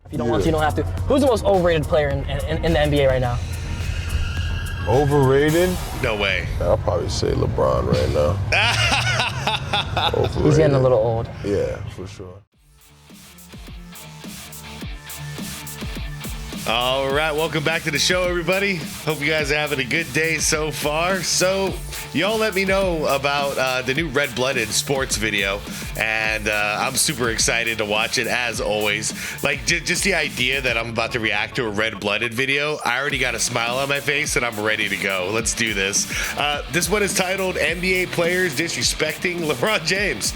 If you don't want to, you don't have to. Who's the most overrated player in the NBA right now? Overrated? No way. I'll probably say LeBron right now. He's getting a little old. Yeah, for sure. All right, welcome back to the show, everybody. Hope you guys are having a good day so far. So, y'all let me know about the new Red-Blooded sports video, and I'm super excited to watch it, as always. Like, just the idea that I'm about to react to a Red-Blooded video, I already got a smile on my face, and I'm ready to go. Let's do this. This one is titled NBA Players Disrespecting LeBron James.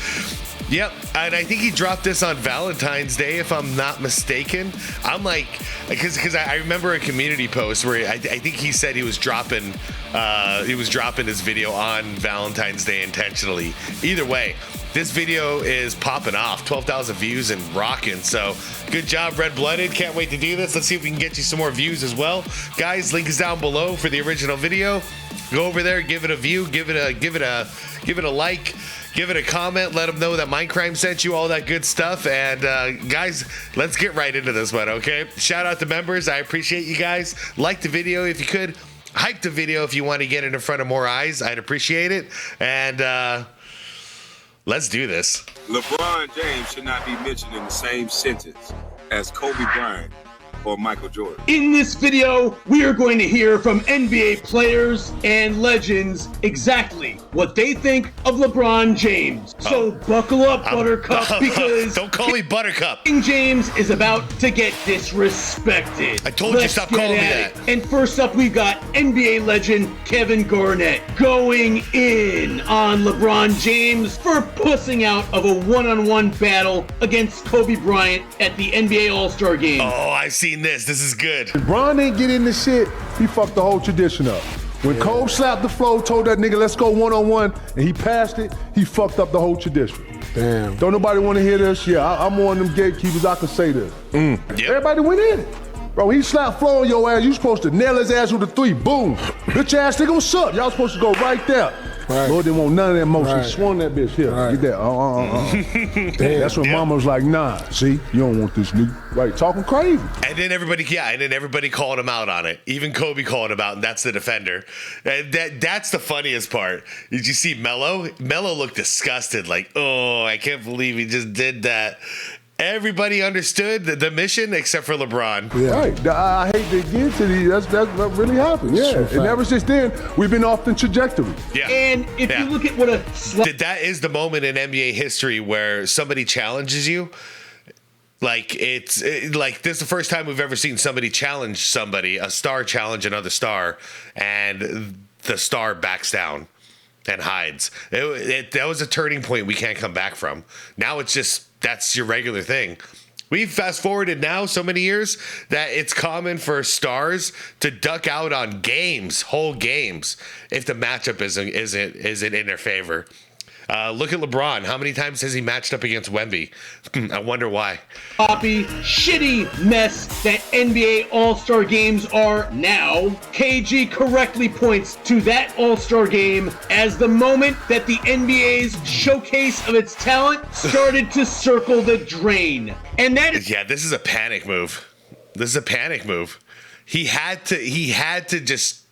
Yep, and I think he dropped this on Valentine's Day, if I'm not mistaken. I'm like, because I remember a community post where I think he said he was dropping his video on Valentine's Day intentionally. Either way, this video is popping off, 12,000 views and rocking. So good job, Red-Blooded. Can't wait to do this. Let's see if we can get you some more views as well, guys. Link is down below for the original video. Go over there, give it a view, give it a like. Give it a comment, let them know that Mindcrime sent you, all that good stuff. And guys, let's get right into this one, okay? Shout out to members. I appreciate you guys. Like the video if you could. Hype the video if you want to get it in front of more eyes. I'd appreciate it. And let's do this. LeBron James should not be mentioned in the same sentence as Kobe Bryant or Michael Jordan. In this video, we are going to hear from NBA players and legends exactly what they think of LeBron James. So buckle up, Buttercup, because don't call me Buttercup. King James is about to get disrespected. I told you stop calling me that. And first up, we've got NBA legend Kevin Garnett going in on LeBron James for pussing out of a one-on-one battle against Kobe Bryant at the NBA All-Star Game. Oh, I've seen this. This is good. LeBron didn't get in the shit. He fucked the whole tradition up. When Kobe slapped the floor, told that nigga, let's go one-on-one, and he passed it, he fucked up the whole tradition. Damn. Don't nobody want to hear this? Yeah, I'm one of them gatekeepers. I can say this. Yep. Everybody went in it. Bro, he slapped floor on your ass. You supposed to nail his ass with a 3. Boom. Bitch ass nigga, what's up? Y'all supposed to go right there. Right. Lord didn't want none of that motion. Right. He swung that bitch here. Right. Get that. That's when mama was like, nah, see, you don't want this nigga. Right, talking crazy. And then everybody called him out on it. Even Kobe called him out, and that's the defender. And that's the funniest part. Did you see Melo? Melo looked disgusted, like, oh, I can't believe he just did that. Everybody understood the mission except for LeBron. Yeah. Right. I hate to get to these. That's what really happened. Yeah. And ever since then, we've been off the trajectory. Yeah. And if you look at what that is the moment in NBA history where somebody challenges you. Like this is the first time we've ever seen somebody challenge somebody, a star challenge another star, and the star backs down and hides. That was a turning point we can't come back from. Now it's just, that's your regular thing. We've fast forwarded now so many years that it's common for stars to duck out on games, whole games, if the matchup isn't in their favor. Look at LeBron. How many times has he matched up against Wemby? I wonder why. Sloppy, shitty mess that NBA All-Star games are now, KG correctly points to that All-Star game as the moment that the NBA's showcase of its talent started to circle the drain. And that is... Yeah, this is a panic move. This is a panic move. He had to just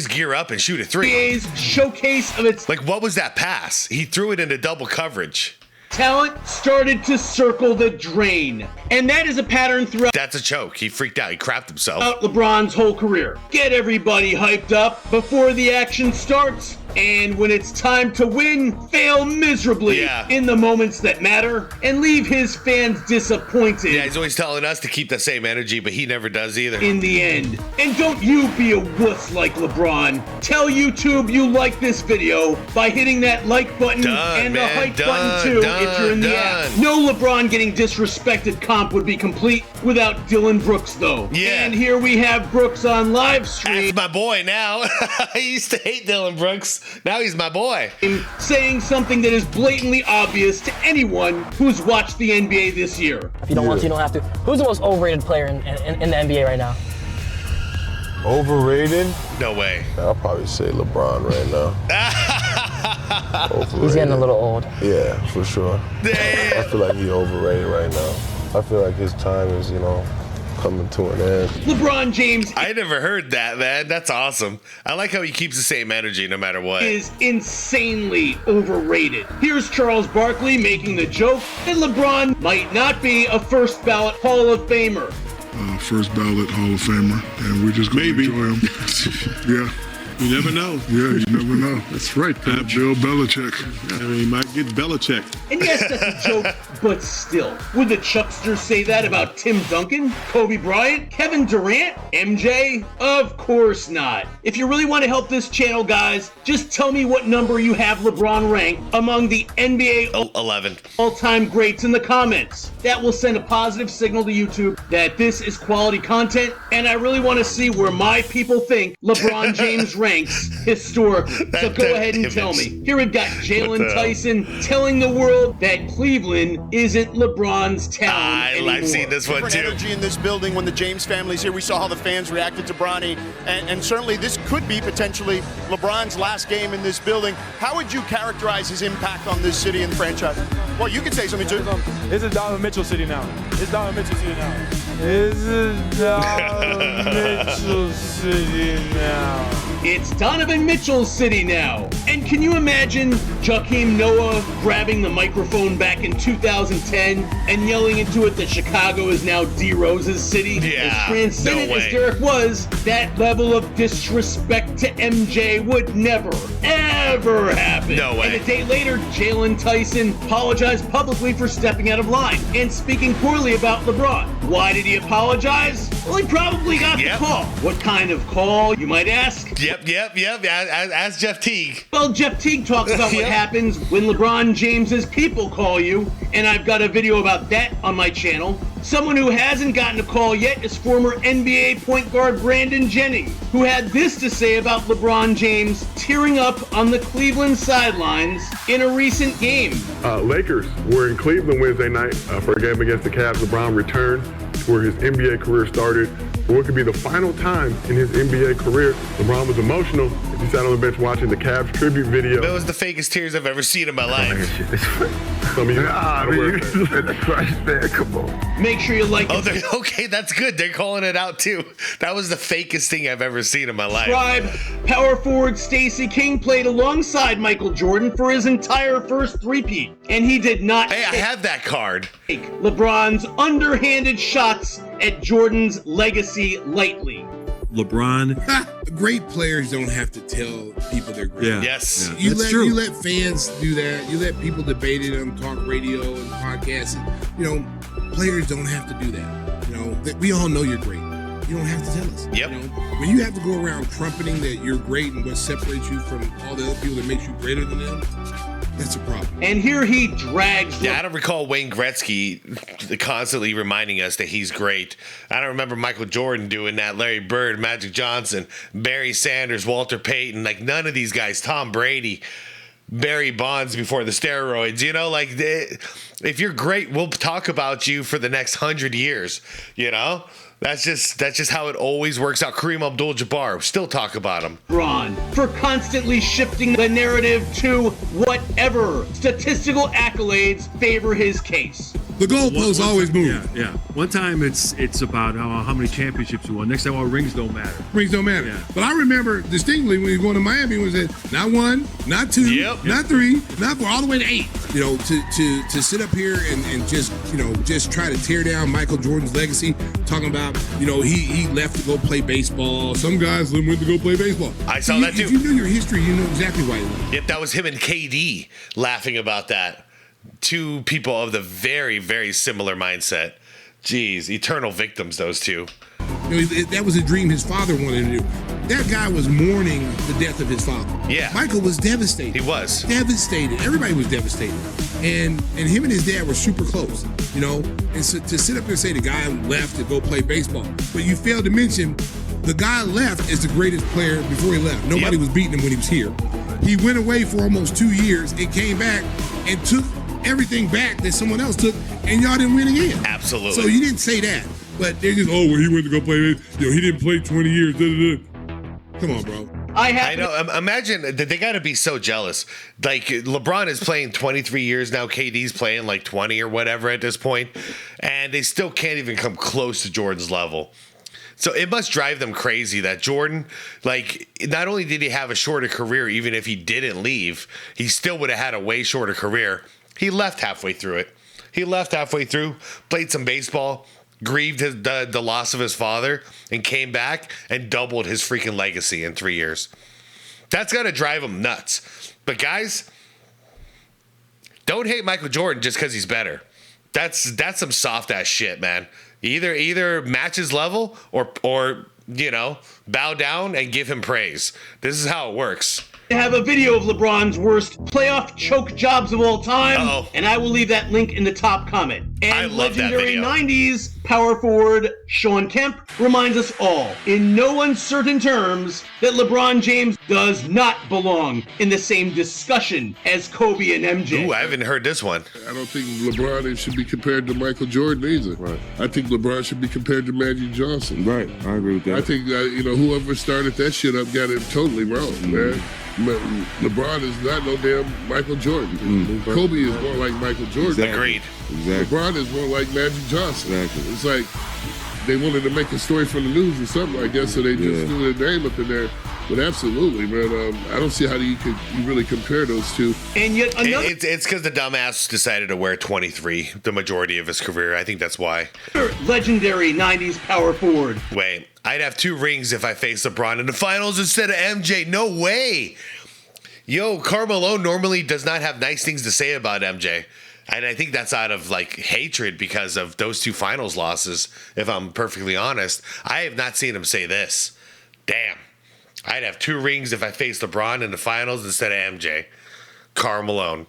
gear up and shoot a 3. NBA's showcase of its... Like, what was that pass? He threw it into double coverage. Talent started to circle the drain. And that is a pattern throughout... That's a choke. He freaked out. He crapped himself. LeBron's whole career. Get everybody hyped up before the action starts. And when it's time to win, fail miserably in the moments that matter and leave his fans disappointed. Yeah, he's always telling us to keep the same energy, but he never does either. In the end. And don't you be a wuss like LeBron. Tell YouTube you like this video by hitting that like button and the hype button too if you're in the app. No LeBron getting disrespected comp would be complete without Dylan Brooks though. Yeah. And here we have Brooks on live stream. That's my boy now. I used to hate Dylan Brooks. Now he's my boy. Saying something that is blatantly obvious to anyone who's watched the NBA this year. If you don't want to, you don't have to. Who's the most overrated player in the NBA right now? Overrated? No way. I'll probably say LeBron right now. He's getting a little old. Yeah, for sure. Damn. I feel like he's overrated right now. I feel like his time is, coming to an end. LeBron James I never heard that, man. That's awesome. I like how he keeps the same energy no matter what. is insanely overrated. Here's Charles Barkley making the joke that LeBron might not be a first ballot Hall of Famer. First ballot Hall of Famer, and we're just going to enjoy him. Yeah. You never know. Yeah, you never know. That's right, Coach. Bill Belichick. I mean, he might get Belichick. And yes, that's a joke, but still. Would the Chucksters say that about Tim Duncan, Kobe Bryant, Kevin Durant, MJ? Of course not. If you really want to help this channel, guys, just tell me what number you have LeBron ranked among the NBA 11. all-time greats in the comments. That will send a positive signal to YouTube that this is quality content, and I really want to see where my people think LeBron James ranks historically. So go ahead and tell me. Here we've got Jalen Tyson telling the world that Cleveland isn't LeBron's town anymore. I've seen this one too. Energy in this building when the James family's here. We saw how the fans reacted to Bronny, and certainly this could be potentially LeBron's last game in this building. How would you characterize his impact on this city and franchise? Well, you could say something too. It's a Donovan Mitchell city now. It's Donovan Mitchell city now. It's a Donovan Mitchell city now. It's Donovan Mitchell's city now. And can you imagine Joakim Noah grabbing the microphone back in 2010 and yelling into it that Chicago is now D Rose's city? Yeah, as transcendent as Derek was, that level of disrespect to MJ would never, ever happen. No way. And a day later, Jalen Tyson apologized publicly for stepping out of line and speaking poorly about LeBron. Why did he apologize? Well, he probably got the call. What kind of call, you might ask? Yep. As Jeff Teague. Well, Jeff Teague talks about what happens when LeBron James's people call you, and I've got a video about that on my channel. Someone who hasn't gotten a call yet is former NBA point guard Brandon Jennings, who had this to say about LeBron James tearing up on the Cleveland sidelines in a recent game. Lakers were in Cleveland Wednesday night for a game against the Cavs. LeBron returned where his NBA career started. For what could be the final time in his NBA career, LeBron was emotional as he sat on the bench watching the Cavs tribute video. That was the fakest tears I've ever seen in my life. Some of you come on. Make sure you like it. Okay, that's good. They're calling it out too. That was the fakest thing I've ever seen in my life. Subscribe. Power forward Stacey King played alongside Michael Jordan for his entire first three-peat, and he did not I have that card. Take LeBron's underhanded shots at Jordan's legacy lightly. LeBron. Great players don't have to tell people they're great. Yeah. Yes. You let fans do that. You let people debate it on talk radio and podcasts. And, players don't have to do that. We all know you're great. You don't have to tell us. Yep. When you have to go around trumpeting that you're great and what separates you from all the other people that makes you greater than them, that's a problem. And here he drags. Yeah, I don't recall Wayne Gretzky constantly reminding us that he's great. I don't remember Michael Jordan doing that, Larry Bird, Magic Johnson, Barry Sanders, Walter Payton, like none of these guys, Tom Brady, Barry Bonds before the steroids, if you're great, we'll talk about you for the next 100 years, That's just how it always works out. Kareem Abdul-Jabbar, still talk about him. Ron, for constantly shifting the narrative to whatever statistical accolades favor his case. The goalposts always move. Yeah. One time it's about how many championships you won. Next time, all rings don't matter. Rings don't matter. Yeah. But I remember distinctly when he was going to Miami was that not one, not two, not three, not four, all the way to 8. To sit up here and just try to tear down Michael Jordan's legacy, talking about he left to go play baseball. Some guys went to go play baseball. I saw that too. If you know your history, you know exactly why he went. Yep, that was him and KD laughing about that. Two people of the very, very similar mindset. Jeez, eternal victims, those two. That was a dream his father wanted to do. That guy was mourning the death of his father. Yeah. Michael was devastated. He was. Devastated. Everybody was devastated. And him and his dad were super close, And so to sit up there and say the guy left to go play baseball, but you failed to mention the guy left as the greatest player before he left. Nobody was beating him when he was here. He went away for almost 2 years and came back and took everything back that someone else took, and y'all didn't win again. Absolutely. So you didn't say that, but they're just, he went to go play. He didn't play 20 years. Come on, bro. I know. Imagine that they got to be so jealous. Like LeBron is playing 23 years now. KD's playing like 20 or whatever at this point, and they still can't even come close to Jordan's level. So it must drive them crazy that Jordan, like, not only did he have a shorter career, even if he didn't leave, he still would have had a way shorter career. He left halfway through it. He left halfway through, played some baseball, grieved the loss of his father, and came back and doubled his freaking legacy in 3 years. That's got to drive him nuts. But guys, don't hate Michael Jordan just because he's better. That's some soft ass shit, man. Either match his level or you know, bow down and give him praise. This is how it works. I have a video of LeBron's worst playoff choke jobs of all time, and I will leave that link in the top comment. And I love that legendary video. 90s power forward Shawn Kemp reminds us all, in no uncertain terms, that LeBron James does not belong in the same discussion as Kobe and MJ. Ooh, I haven't heard this one. I don't think LeBron should be compared to Michael Jordan either. Right. I think LeBron should be compared to Magic Johnson. Right, I agree with that. I think whoever started that shit up got it totally wrong, man. LeBron is not no damn Michael Jordan. Kobe is more like Michael Jordan. Exactly. Agreed. Exactly. LeBron is more like Magic Johnson. Exactly. It's like they wanted to make a story for the news or something like that, so they just threw their name up in there. But absolutely, man, I don't see how you really compare those two. And yet another... It's because the dumbass decided to wear 23 the majority of his career. I think that's why. Legendary 90s power forward. Wait, I'd have 2 rings if I faced LeBron in the finals instead of MJ. No way. Yo, Carmelo normally does not have nice things to say about MJ. And I think that's out of like hatred because of those 2 finals losses, if I'm perfectly honest. I have not seen him say this. Damn. I'd have 2 rings if I faced LeBron in the finals instead of MJ. Karl Malone.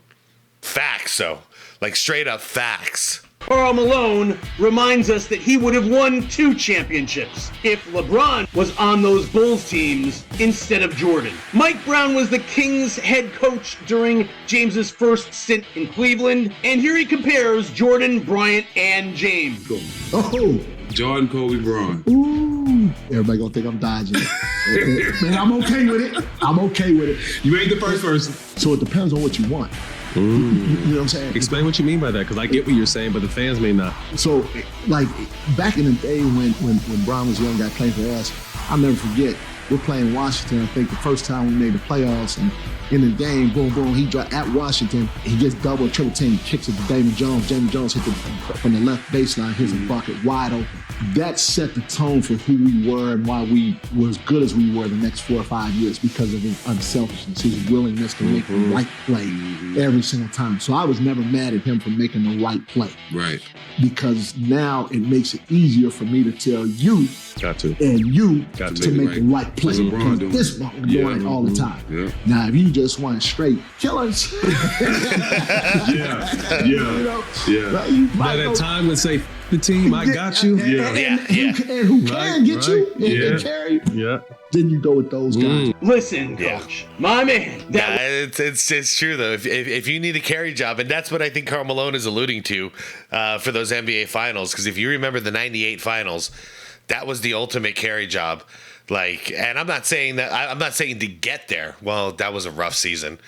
Facts, though. Like, straight up facts. Karl Malone reminds us that he would have won 2 championships if LeBron was on those Bulls teams instead of Jordan. Mike Brown was the Kings head coach during James's first stint in Cleveland, and here he compares Jordan, Bryant, and James. Oh, Jordan, Kobe, Bryant. Ooh, everybody gonna think I'm dodging it. Man, I'm okay with it. I'm okay with it. You ain't the first person. So it depends on what you want. You know what I'm saying? Explain what you mean by that, because I get what you're saying, but the fans may not. So, like, back in the day when Brown was young, got playing for us, I'll never forget, we're playing Washington, I think the first time we made the playoffs, and in the game, boom, boom, he dropped at Washington, he gets double, triple team, kicks it to Damon Jones. Damon Jones hit from the left baseline, hits a bucket wide open. That set the tone for who we were and why we were as good as we were the next 4 or 5 years, because of his unselfishness, his willingness to make the right play every single time. So I was never mad at him for making the right play. Right. Because now it makes it easier for me to tell you and you to make the right play. This ball doing it all the time. Yeah. Now, if you just want straight killers, But at time would say the team, I got you. And who can get you and carry you. Then you go with those guys. Listen, coach, my man. It's true though. If you need a carry job, and that's what I think Karl Malone is alluding to for those NBA finals, because if you remember the '98 finals, that was the ultimate carry job. Like, and I'm not saying to get there. Well, that was a rough season.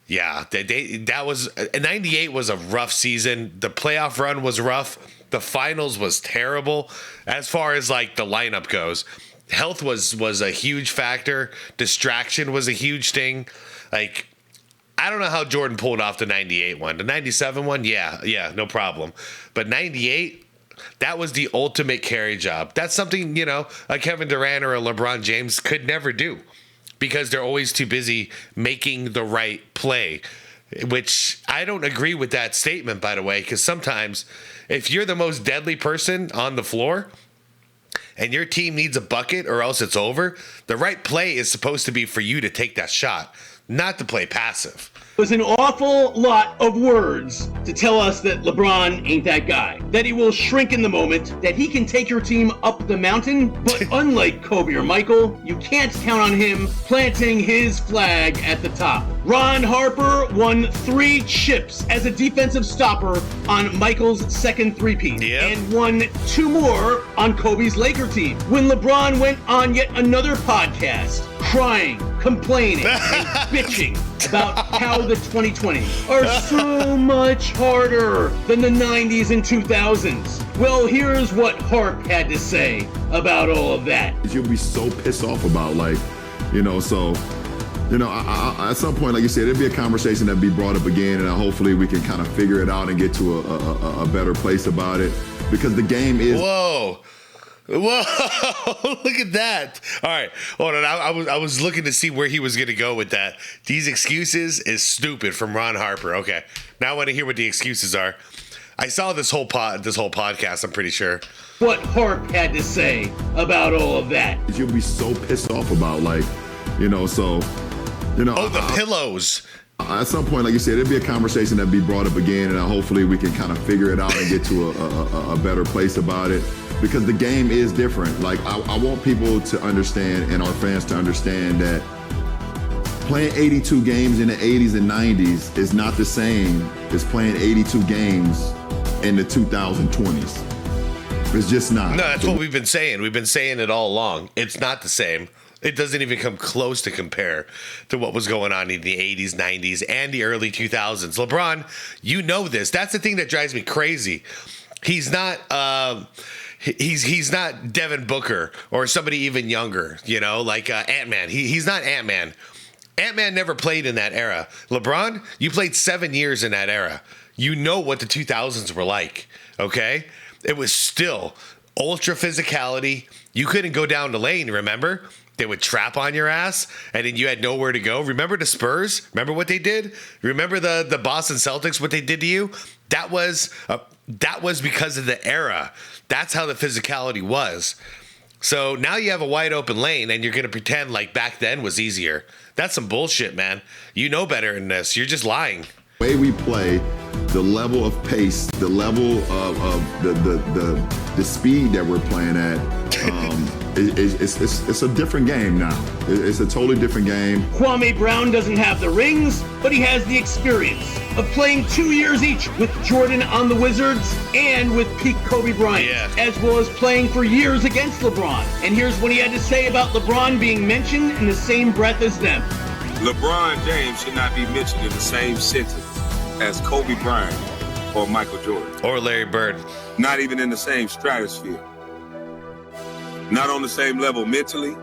Yeah, that was '98 was a rough season. The playoff run was rough. The finals was terrible as far as like the lineup goes. Health was a huge factor. Distraction was a huge thing. Like, I don't know how Jordan pulled off the 98 one. The 97 one, yeah, no problem. But 98, that was the ultimate carry job. That's something, a Kevin Durant or a LeBron James could never do because they're always too busy making the right play, which I don't agree with that statement, by the way, because sometimes if you're the most deadly person on the floor and your team needs a bucket or else it's over, the right play is supposed to be for you to take that shot, not to play passive. It was an awful lot of words to tell us that LeBron ain't that guy, that he will shrink in the moment, that he can take your team up the mountain, but unlike Kobe or Michael, you can't count on him planting his flag at the top. Ron Harper won 3 chips as a defensive stopper on Michael's second three-peat, and won 2 more on Kobe's Laker team. When LeBron went on yet another podcast, crying, complaining and bitching about how the 2020s are so much harder than the 90s and 2000s. Well, here's what Harp had to say about all of that. You'll be so pissed off about, like, you know, so, you know, I, at some point, like you said, it'll be a conversation that'll be brought up again, and hopefully we can kind of figure it out and get to a better place about it, because the game is... Whoa, look at that. All right, hold on. I was looking to see where he was going to go with that. These excuses is stupid from Ron Harper. Okay, now I want to hear what the excuses are. I saw this whole podcast, I'm pretty sure. What Harp had to say about all of that. You'll be so pissed off about, like, you know, so, you know. Oh, the pillows. At some point, like you said, it'll be a conversation that'll be brought up again, and hopefully we can kind of figure it out and get to a better place about it, because the game is different. Like, I want people to understand, and our fans to understand, that playing 82 games in the 80s and 90s is not the same as playing 82 games in the 2020s. It's just not. No, that's what we've been saying. We've been saying it all along. It's not the same. It doesn't even come close to compare to what was going on in the 80s, 90s, and the early 2000s. LeBron, you know this. That's the thing that drives me crazy. He's not he's not Devin Booker or somebody even younger, you know, like Ant-Man. He's not Ant-Man. Ant-Man never played in that era. LeBron, you played 7 years in that era. You know what the 2000s were like, okay? It was still ultra physicality. You couldn't go down the lane, remember? They would trap on your ass, and then you had nowhere to go. Remember the Spurs? Remember what they did? Remember the Boston Celtics, what they did to you? That was because of the era. That's how the physicality was. So now you have a wide open lane, and you're going to pretend like back then was easier. That's some bullshit, man. You know better than this. You're just lying. The way we play, the level of pace, the level of the speed that we're playing at, it's a different game now. It's a totally different game. Kwame Brown doesn't have the rings, but he has the experience of playing 2 years each with Jordan on the Wizards and with peak Kobe Bryant, as well as playing for years against LeBron. And here's what he had to say about LeBron being mentioned in the same breath as them. LeBron James should not be mentioned in the same sentence as Kobe Bryant or Michael Jordan. Or Larry Bird. Not even in the same stratosphere. Not on the same level mentally.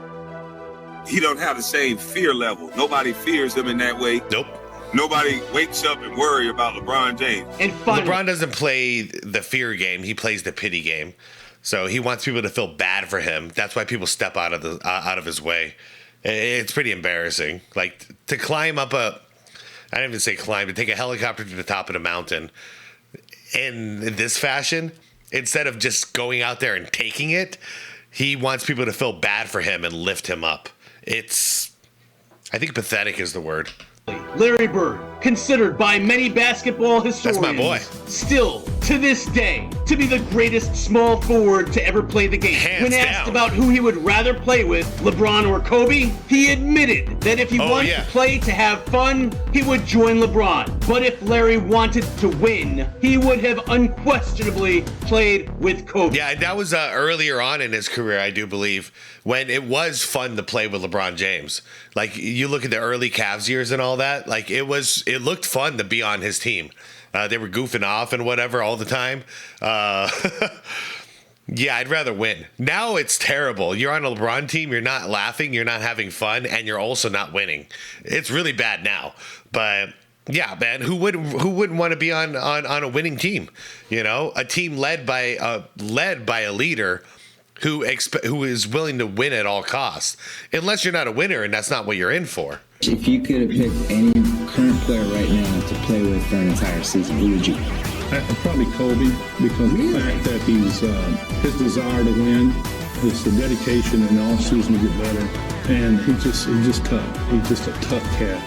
He don't have the same fear level. Nobody fears him in that way. Nope. Nobody wakes up and worry about LeBron James. And LeBron doesn't play the fear game. He plays the pity game. So he wants people to feel bad for him. That's why people step out of his way. It's pretty embarrassing. Like, to climb up I didn't even say climb, to take a helicopter to the top of the mountain in this fashion, instead of just going out there and taking it, he wants people to feel bad for him and lift him up. I think pathetic is the word. Larry Bird, considered by many basketball historians, that's my boy, still to this day to be the greatest small forward to ever play the game. When asked about who he would rather play with, LeBron or Kobe, he admitted that if he wanted to play to have fun, he would join LeBron. But if Larry wanted to win, he would have unquestionably played with Kobe. Yeah, that was earlier on in his career, I do believe, when it was fun to play with LeBron James. Like, you look at the early Cavs years and all that, like, it looked fun to be on his team. They were goofing off and whatever all the time. Yeah, I'd rather win. Now it's terrible. You're on a LeBron team, you're not laughing, you're not having fun, and you're also not winning. It's really bad now. But yeah, man, who wouldn't want to be on a winning team? You know, a team led by a leader who is willing to win at all costs. Unless you're not a winner and that's not what you're in for. If you could have picked any current player right now to play with for an entire season, who would you? Probably Kobe, because the fact that his desire to win, the dedication in the off season to get better, and he's just tough. He's just a tough cat.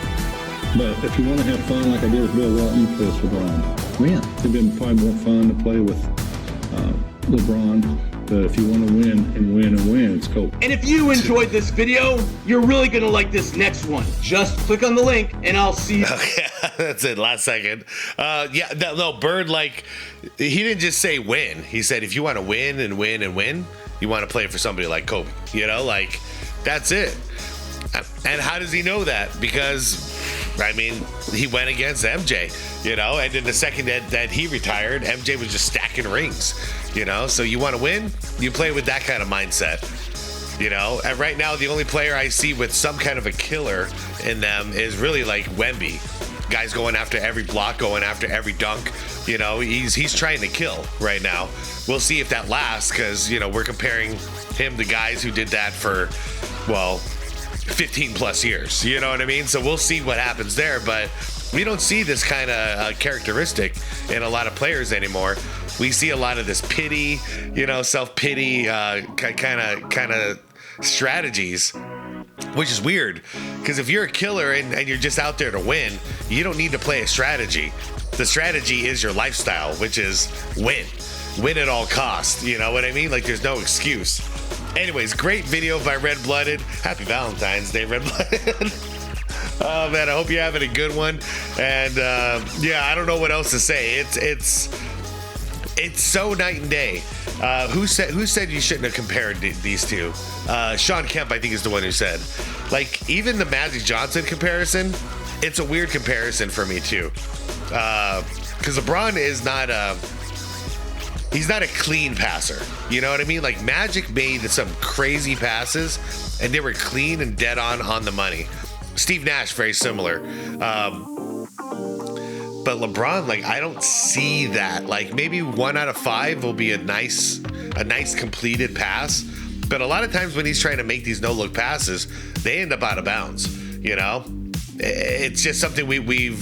But if you want to have fun, like I did with Bill Walton, you play with LeBron. Yeah, it'd been probably more fun to play with LeBron. But if you want to win and win and win, it's Kobe. And if you enjoyed this video, you're really going to like this next one. Just click on the link and I'll see you. Okay, that's it. Last second. No, Bird, like, he didn't just say win. He said if you want to win and win and win, you want to play for somebody like Kobe. You know, like, that's it. And how does he know that? Because, I mean, he went against MJ, you know, and in the second that he retired, MJ was just stacking rings, you know. So you want to win, you play with that kind of mindset, you know. And right now, the only player I see with some kind of a killer in them is really like Wemby. Guys going after every block, going after every dunk, you know. He's trying to kill right now. We'll see if that lasts, because, you know, we're comparing him to guys who did that for, well, 15 plus years, you know what I mean? So we'll see what happens there, but we don't see this kind of characteristic in a lot of players anymore. We see a lot of this pity, you know, self-pity kind of strategies, which is weird, because if you're a killer and you're just out there to win, you don't need to play a strategy. The strategy is your lifestyle, which is win at all costs, you know what I mean? Like, there's no excuse. Anyways, great video by Red Blooded. Happy Valentine's Day, Red Blooded. Oh man, I hope you're having a good one. And yeah, I don't know what else to say. It's so night and day. Who said you shouldn't have compared these two? Sean Kemp, I think, is the one who said. Like, even the Magic Johnson comparison, it's a weird comparison for me too. Because LeBron is not he's not a clean passer. You know what I mean? Like, Magic made some crazy passes, and they were clean and dead on the money. Steve Nash, very similar. But LeBron, like, I don't see that. Like, maybe 1 out of 5 will be a nice completed pass. But a lot of times when he's trying to make these no-look passes, they end up out of bounds, you know? It's just something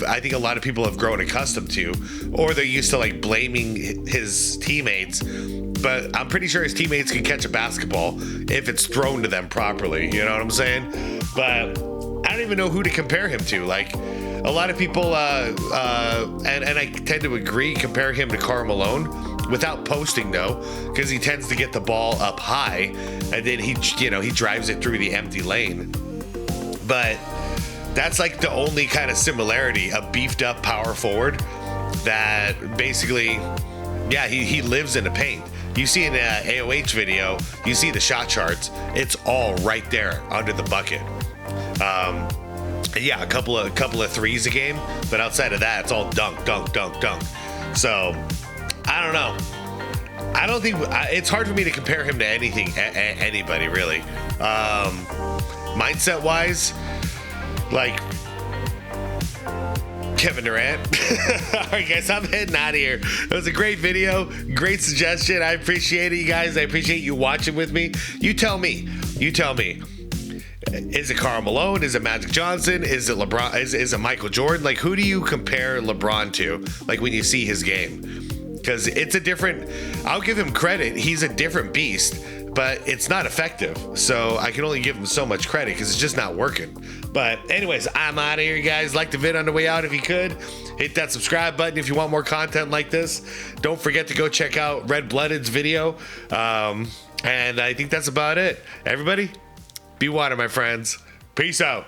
I think a lot of people have grown accustomed to, or they're used to, like, blaming his teammates. But I'm pretty sure his teammates can catch a basketball if it's thrown to them properly. You know what I'm saying? But I don't even know who to compare him to. Like, a lot of people, and I tend to agree, compare him to Karl Malone, without posting though, because he tends to get the ball up high, and then he drives it through the empty lane. But that's like the only kind of similarity, a beefed up power forward that basically, yeah, he lives in the paint. You see in the AOH video, you see the shot charts, it's all right there under the bucket. Yeah, a couple of threes a game, but outside of that, it's all dunk, dunk, dunk, dunk. So, I don't know. I don't think it's hard for me to compare him to anybody really. Mindset wise, like Kevin Durant. All right, guys, I'm heading out of here. It was a great video, great suggestion. I appreciate it, you guys. I appreciate you watching with me. You tell me. Is it Karl Malone? Is it Magic Johnson? Is it LeBron? Is it Michael Jordan? Like, who do you compare LeBron to? Like, when you see his game? Because it's a different, I'll give him credit. He's a different beast, but it's not effective. So I can only give him so much credit because it's just not working. But anyways, I'm out of here, guys. Like the vid on the way out if you could. Hit that subscribe button if you want more content like this. Don't forget to go check out Red Blooded's video. And I think that's about it. Everybody, be water, my friends. Peace out.